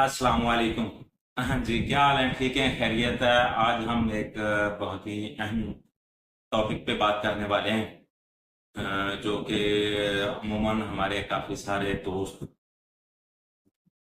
अस्सलाम वालेकुम। हाँ जी, क्या हाल है? ठीक है, खैरियत है। आज हम एक बहुत ही अहम टॉपिक पे बात करने वाले हैं, जो कि अमूमन हमारे काफ़ी सारे दोस्त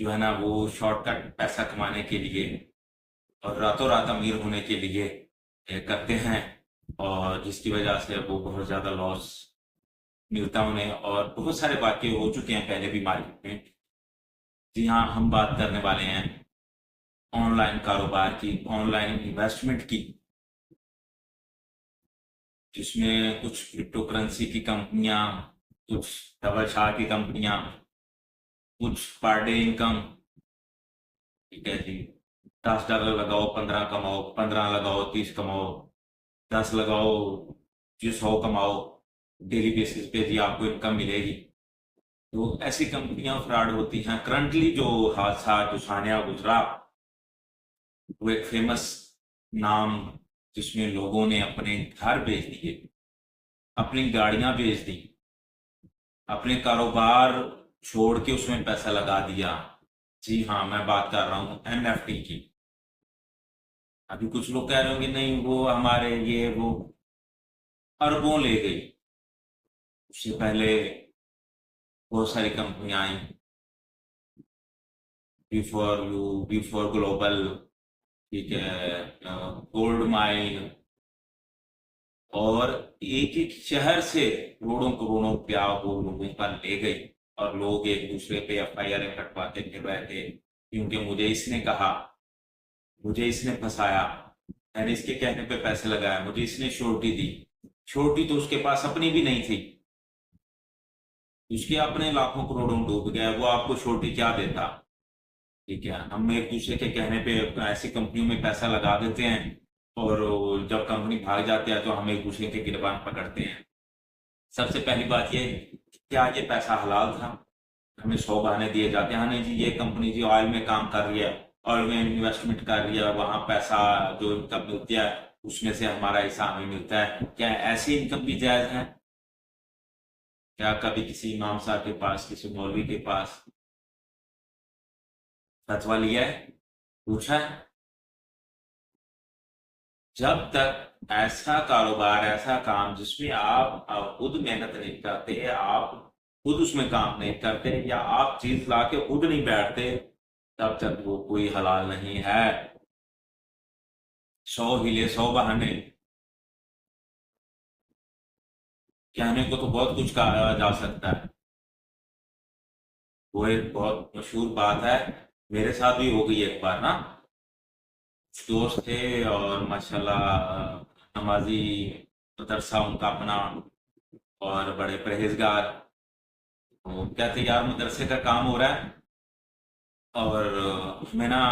जो है ना, वो शॉर्टकट पैसा कमाने के लिए और रातों रात अमीर होने के लिए करते हैं, और जिसकी वजह से वो बहुत ज़्यादा लॉस मिलता है उन्हें, और बहुत सारे वाक़ये हो चुके हैं पहले भी मार्केट में। जी हाँ, हम बात करने वाले हैं ऑनलाइन कारोबार की, ऑनलाइन इन्वेस्टमेंट की, जिसमें कुछ क्रिप्टो करेंसी की कंपनियां, कुछ डबल शाह की कंपनियां, कुछ पर डे इनकम। ठीक है जी, $10 लगाओ 15 कमाओ, 15 लगाओ 30 कमाओ, 10 लगाओ जी 100 कमाओ, डेली बेसिस पे जी आपको इनकम मिलेगी। तो ऐसी कंपनियां फ्रॉड होती हैं। करंटली जो हादसा जो सानिया गुजरा, वो एक फेमस नाम, जिसमें लोगों ने अपने घर बेच दिए, अपनी गाड़ियां बेच दी, अपने कारोबार छोड़ के उसमें पैसा लगा दिया। जी हाँ, मैं बात कर रहा हूँ एनएफटी की। अभी कुछ लोग कह रहे होंगे नहीं वो हमारे ये वो, अरबों ले गई। उससे पहले बहुत सारी कंपनियां आई, B for you, B for global, ठीक है, गोल्ड माइन, और एक एक शहर से करोड़ों करोड़ों रुपया वो लोगों का ले गई। और लोग एक दूसरे पे एफआईआर कटवाते फिर रहे थे, क्योंकि मुझे इसने कहा, मुझे इसने फंसाया, मैंने इसके कहने पे पैसे लगाया, मुझे इसने श्योरिटी दी। श्योरिटी तो उसके पास अपनी भी नहीं थी, उसके अपने लाखों करोड़ों डूब गए, वो आपको श्योरिटी क्या देता? ठीक है, हम एक दूसरे के कहने पे ऐसी कंपनियों में पैसा लगा देते हैं, और जब कंपनी भाग जाती है तो हम एक दूसरे के गिरबान पकड़ते हैं। सबसे पहली बात ये, क्या ये पैसा हलाल था? हमें 100 बहाने दिए जाते हैं, हाँ नहीं जी ये कंपनी जी ऑयल में काम कर रही है, ऑयल में इन्वेस्टमेंट कर रही है, वहां पैसा जो इनकम मिलती है उसमें से हमारा हिस्सा हमें मिलता है। क्या ऐसी इनकम भी जायज है? क्या कभी किसी इमाम साहब के पास, किसी मौलवी के पास फतवा लिया है, पूछा है? जब तक ऐसा कारोबार, ऐसा काम जिसमें आप खुद मेहनत नहीं करते, आप खुद उसमें काम नहीं करते, या आप चीज ला के खुद नहीं बैठते, तब तक वो कोई हलाल नहीं है। 100 हीले 100 बहाने, कहने को तो बहुत कुछ कहा जा सकता है। वो एक बहुत मशहूर बात है, मेरे साथ भी हो गई एक बार ना। कुछ दोस्त थे और माशाल्लाह नमाजी, मदरसा उनका अपना, और बड़े परहेजगार। तो कहते यार मदरसे का काम हो रहा है, और उसमें ना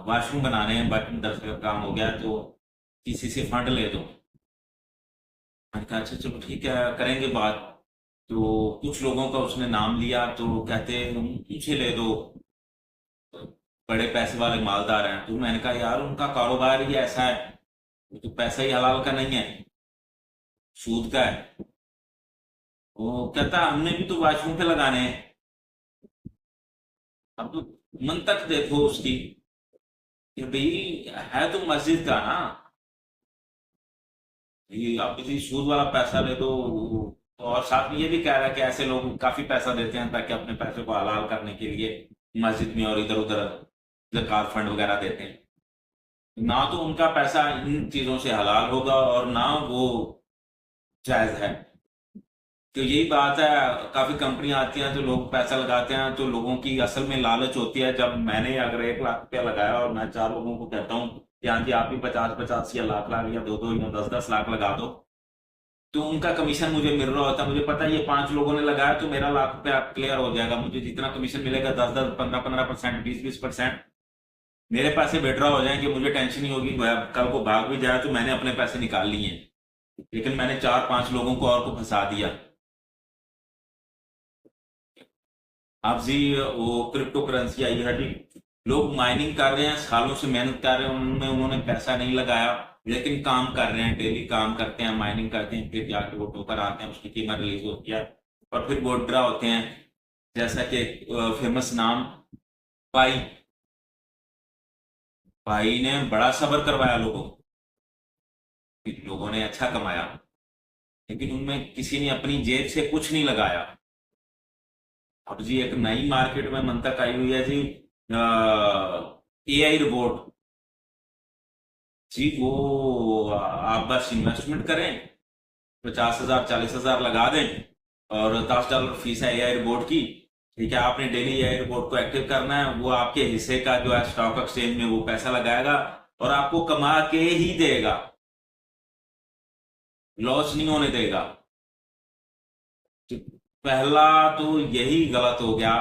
वॉशरूम बनाने हैं, बट मदरसे का काम हो गया, तो किसी से फंड ले दो। मैंने कहा अच्छा चलो ठीक है, करेंगे बात। तो कुछ लोगों का उसने नाम लिया, तो कहते मुझे ले दो, बड़े पैसे वाले मालदार हैं। तो मैंने कहा यार उनका कारोबार ही ऐसा है, वो तो पैसा ही हलाल का नहीं है, सूद का है। वो कहता हमने भी तो वॉशरूम पे लगाने हैं। अब तो मंतक देखो उसकी, कि भाई है तो मस्जिद का ना, ये आप किसी सूद वाला पैसा ले दो। और साथ में ये भी कह रहा है कि ऐसे लोग काफी पैसा देते हैं ताकि अपने पैसे को हलाल करने के लिए मस्जिद में और इधर उधर ज़कात फंड वगैरह देते हैं। ना तो उनका पैसा इन चीजों से हलाल होगा, और ना वो जायज है। तो यही बात है, काफी कंपनियां आती हैं तो लोग पैसा लगाते हैं, तो लोगों की असल में लालच होती है। जब मैंने अगर 1 लाख रुपया लगाया और मैं 4 लोगों को कहता हूँ कि हाँ जी आप भी 50-50 या लाख लाख या 2-2 या 10-10 लाख लगा दो, तो उनका कमीशन मुझे मिल रहा होता है। मुझे पता है ये 5 लोगों ने लगाया तो मेरा लाख रुपया क्लियर हो जाएगा, मुझे जितना कमीशन मिलेगा 10-10, 15-15%, 20-20% मेरे पैसे विड्रॉ हो जाएंगे। मुझे टेंशन नहीं होगी, कल को भाग भी जाए तो मैंने अपने पैसे निकाल लिए हैं। लेकिन मैंने 4-5 लोगों को और को फंसा दिया। अब जी वो क्रिप्टो करेंसी आई है जी, लोग माइनिंग कर रहे हैं, सालों से मेहनत कर रहे हैं, उनमें उन्होंने पैसा नहीं लगाया, लेकिन काम कर रहे हैं, डेली काम करते हैं, माइनिंग करते हैं, फिर जाके वो टोकन आते हैं, उसकी कीमत रिलीज होती है, और फिर वो ड्रा होते हैं। जैसा कि फेमस नाम पाई, भाई ने बड़ा सब्र करवाया लोगों को, कि लोगों ने अच्छा कमाया, लेकिन उनमें किसी ने अपनी जेब से कुछ नहीं लगाया। अब जी एक नई मार्केट में मंतक आई हुई है जी, एआई रोबोट। जी वो आप बस इन्वेस्टमेंट करें, 50,000 40,000 लगा दें, और $10 फीस है एआई रोबोट की। ठीक है, आपने डेली एआई रोबोट को एक्टिव करना है, वो आपके हिस्से का जो है स्टॉक एक्सचेंज में वो पैसा लगाएगा और आपको कमा के ही देगा, लॉस नहीं होने देगा। तो पहला तो यही गलत हो गया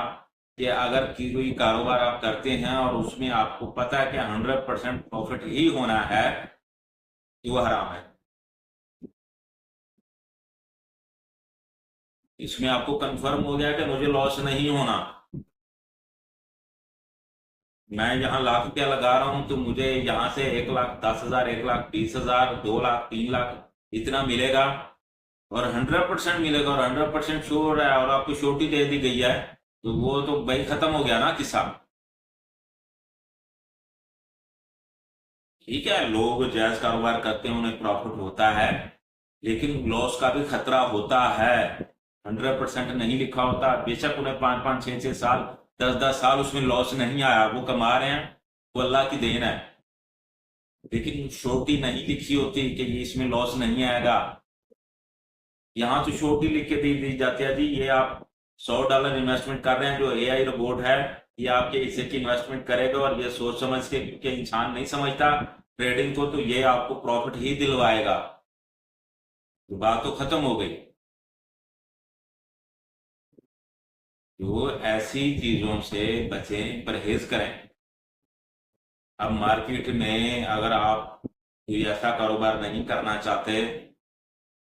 कि अगर कोई कारोबार आप करते हैं और उसमें आपको पता है कि 100% प्रॉफिट ही होना है, तो वो हराम है। इसमें आपको कंफर्म हो गया कि मुझे लॉस नहीं होना, मैं यहाँ ₹1,00,000 लगा रहा हूं तो मुझे यहाँ से 1,10,000 1,20,000 2,00,000 3,00,000 इतना मिलेगा, और 100% मिलेगा, और 100% श्योर है, और आपको श्योरिटी दे दी गई है, तो वो तो भाई खत्म हो गया ना किस्सा। ठीक है, लोग जायज कारोबार करते हैं, उन्हें प्रॉफिट होता है, लेकिन लॉस का भी खतरा होता है। 100% नहीं लिखा होता, बेशक उन्हें 5-5 6-6 साल 10-10 साल उसमें लॉस नहीं आया, वो कमा रहे हैं, वो अल्लाह की देन है, लेकिन श्योरिटी नहीं लिखी होती कि ये इसमें लॉस नहीं आएगा। यहाँ तो श्योरिटी लिख के दी जाती है जी, ये आप $100 इन्वेस्टमेंट कर रहे हैं, जो एआई रोबोट है ये आपके हिस्से की इन्वेस्टमेंट करेगा, और ये सोच समझ के, क्योंकि इंसान नहीं समझता ट्रेडिंग को, तो ये आपको प्रॉफिट ही दिलवाएगा। तो बात तो खत्म हो गई। तो ऐसी चीजों से बचें, परहेज करें। अब मार्केट में अगर आप कोई ऐसा कारोबार नहीं करना चाहते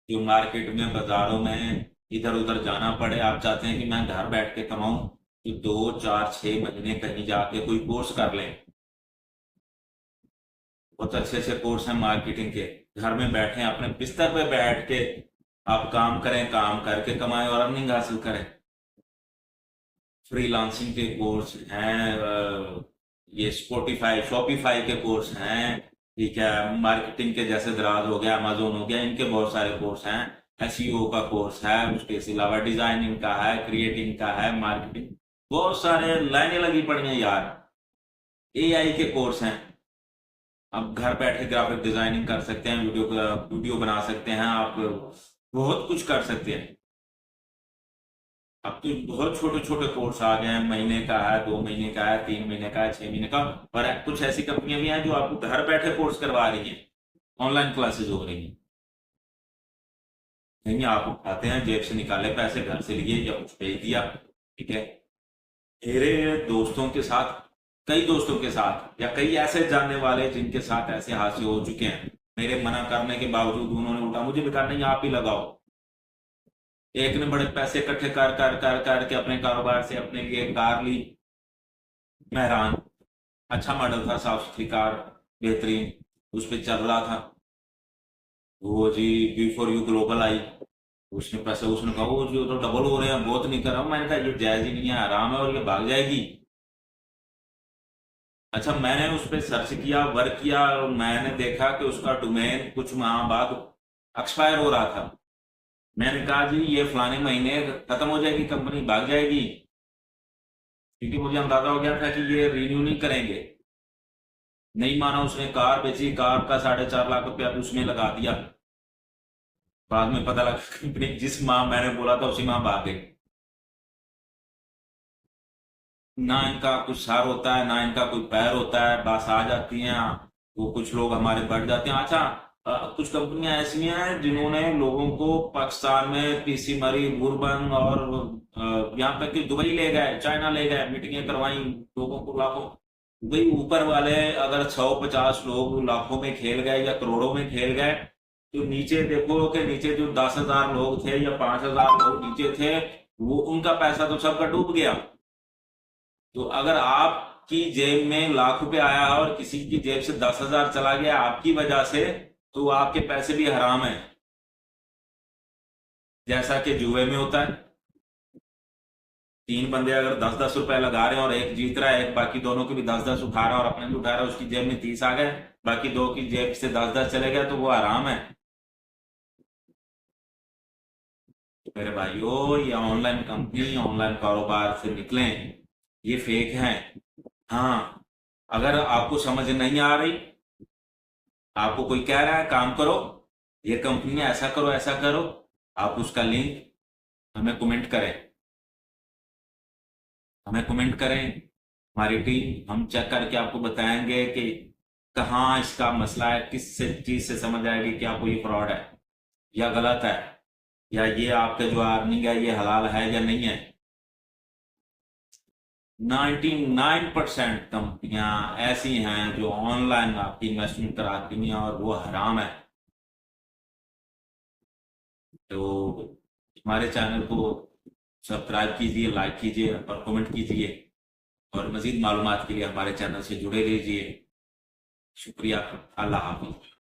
जो मार्केट में, बाजारों में इधर उधर जाना पड़े, आप चाहते हैं कि मैं घर बैठ के कमाऊं, तो 2 4 6 महीने कहीं जाके कोई कोर्स कर लें। बहुत अच्छे अच्छे कोर्स हैं मार्केटिंग के, घर में बैठे अपने बिस्तर पे बैठ के आप काम करें, काम करके कमाएं और अर्निंग हासिल करें। फ्रीलांसिंग के कोर्स हैं, ये स्पॉटिफाई शॉपिफाई के कोर्स हैं। ठीक है, मार्केटिंग के जैसे दराज हो गया, अमेजोन हो गया, इनके बहुत सारे कोर्स हैं। एसईओ का कोर्स है, उसके अलावा डिजाइनिंग का है, क्रिएटिंग का है, मार्केटिंग, बहुत सारे लाइनें लगी पड़ी हैं यार। एआई के कोर्स हैं, आप घर बैठे ग्राफिक डिजाइनिंग कर सकते हैं, वीडियो बना सकते हैं आप, बहुत कुछ कर सकते हैं। अब तो बहुत छोटे छोटे कोर्स आ गए हैं, महीने का है, 2 महीने का है, 3 महीने का है, 6 महीने का। और कुछ ऐसी कंपनियां भी हैं जो आपको घर बैठे कोर्स करवा रही हैं, ऑनलाइन क्लासेस हो रही हैं। नहीं, आप उठाते हैं, जेब से निकाले पैसे, घर से लिए या कुछ भेज दिया। ठीक है, मेरे दोस्तों के साथ, कई दोस्तों के साथ, या कई ऐसे जानने वाले जिनके साथ ऐसे हादसे हो चुके हैं, मेरे मना करने के बावजूद उन्होंने उठा, मुझे भी कहा नहीं आप ही लगाओ। एक ने बड़े पैसे इकट्ठे कर कर कर करके अपने कारोबार से अपने लिए कार ली, मेहरान, अच्छा मॉडल था, साफ सुथरी कार, बेहतरीन, उस पर चल रहा था। वो जी बिफोर यू ग्लोबल आई, उसने पैसे, उसने कहा वो जो तो डबल हो रहे हैं, बहुत नहीं कर रहा हूँ। मैंने कहा ये जायज ही नहीं है, आराम है, और ये भाग जाएगी। अच्छा, मैंने उस पर सर्च किया, वर्क किया, और मैंने देखा कि उसका डोमेन कुछ माह बाद एक्सपायर हो रहा था। मैंने कहा जी ये फलाने महीने खत्म हो जाएगी, कंपनी भाग जाएगी, क्योंकि मुझे अंदाजा हो गया था कि ये रिन्यू नहीं करेंगे। नहीं माना, उसने कार बेची, कार का ₹4.5 लाख भी उसमें लगा दिया। बाद में पता लगा कंपनी जिस माह मैंने बोला था उसी माह भाग गई। ना इनका कुछ सर होता है, ना इनका कोई पैर होता है, बस आ जाती हैं, वो कुछ लोग हमारे बढ़ जाते हैं। अच्छा, कुछ कंपनियां ऐसी हैं जिन्होंने लोगों को पाकिस्तान में पीसी मरी, बुरबन, और यहाँ तक कि दुबई ले गए, चाइना ले गए, मीटिंगें करवाई लोगों को, लाखों। भाई ऊपर वाले अगर 100-50 लोग लाखों में खेल गए या करोड़ों में खेल गए, तो नीचे देखो कि नीचे जो 10,000 लोग थे या 5,000 लोग नीचे थे, वो उनका पैसा तो सबका डूब गया। तो अगर आपकी जेब में ₹1,00,000 आया और किसी की जेब से 10,000 चला गया आपकी वजह से, तो आपके पैसे भी हराम है, जैसा कि जुए में होता है। 3 बंदे अगर 10-10 रुपए लगा रहे हैं और एक जीत रहा है, एक बाकी दोनों के भी 10-10 उठा रहा है और अपने भी उठा रहा है, उसकी जेब में 30 आ गए, बाकी दो की जेब से 10-10 चले गए, तो वो आराम है। तो मेरे भाइयों, ये ऑनलाइन कंपनी, ऑनलाइन कारोबार से निकलें, ये फेक है। हाँ, अगर आपको समझ नहीं आ रही, आपको कोई कह रहा है काम करो, ये कंपनी है, ऐसा करो, आप उसका लिंक हमें कमेंट करें, हमारी टीम, हम चेक करके आपको बताएंगे कि कहाँ इसका मसला है, किस से चीज से समझ आएगी कि आपको ये फ्रॉड है या गलत है, या ये आपका जो अर्निंग है ये हलाल है या नहीं है। 99% कंपनियां ऐसी हैं जो ऑनलाइन आपकी इन्वेस्टमेंट कराती हैं और वो हराम है। तो हमारे चैनल को सब्सक्राइब कीजिए, लाइक कीजिए और कमेंट कीजिए, और मजीद मालूमात के लिए हमारे चैनल से जुड़े रहिए। शुक्रिया। अल्लाह हाफिज।